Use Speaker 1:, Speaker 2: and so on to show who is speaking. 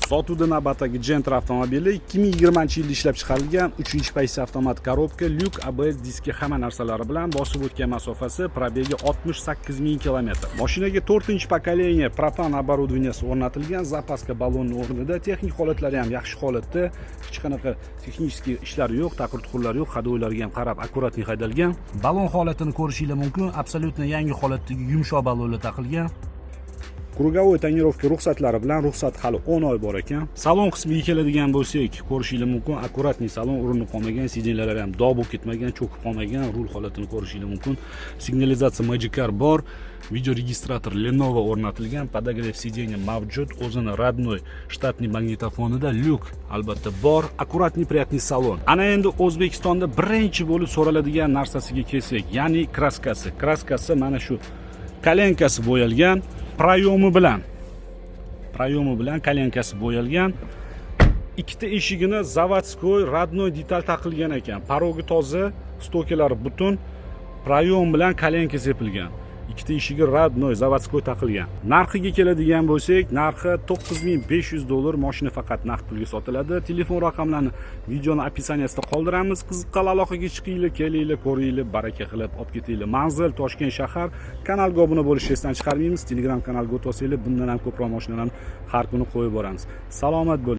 Speaker 1: Sotuvda navbatdagi Gentra avtomobili 2020-yilda ishlab chiqarilgan 3-pozitsiya avtomat korobka, lyuk, ABS diski hamma narsalari bilan bosib o'tgan masofasi probegi 68 000 km. Mashinaga 4-pokoleniya propan оборудованияsi o'rnatilgan, zapaska balonni o'rnida, texnik holatlari ham yaxshi holatda, hech qanaqa texnik ishlar yo'q, taqir-tuqirlar yo'q, hadoylarga ham qarab akkuratli haydalgan. Balon holatini ko'rishingiz mumkin, absolyutno yangi holatdagi yumshoq balonlar taqilgan. Krugovoy tonirovka ruxsatlari bilan ruxsat hali 10 oy bor ekan. Salon qismiga keladigan bo'lsak, ko'rishingiz mumkin, akkuratli salon, urinib qolmagan, sidinlar ham dog' bo'lib ketmagan, cho'kib qolmagan, rul holatini ko'rishingiz mumkin. Signalizatsiya Magicar bor, video registrator Lenovo o'rnatilgan, podogrev sideniya mavjud, o'zini radnoy shtatniy magnitofonida, lyuk albatta bor, akkuratli приятный salon. Ana endi O'zbekistonda birinchi bo'lib so'raladigan narsasiga kelsak, ya'ni kraskasi. Kraskasi mana shu kalenkasi bo'yalgan. Prayomi bilan kalenkasi bo'yalgan. Ikkita eshigini zavodskoy radnoy detal taqilgan ekan. Parogi toza, stokalari butun, prayom bilan kalenka sepilgan. Ikkita eshigi radnoy zavodskoy taqilgan. Narxiga keladigan bo'lsak, narxi $9500. Mashina faqat naqd pulga sotiladi. Telefon raqamlarini videoni opisiyaniyasida qoldiramiz. Qiziqqan aloqaga chiqinglar, kelinglar, ko'ringlar, baraka qilib olib ketinglar. Manzil Toshkent shahar. Kanalga obuna bo'lishingizni esdan chiqarmaymiz. Telegram kanalga o'tib olsanglar, bundan ham ko'proq mashinalarni har kuni qo'yib boramiz. Salomat bo'ling.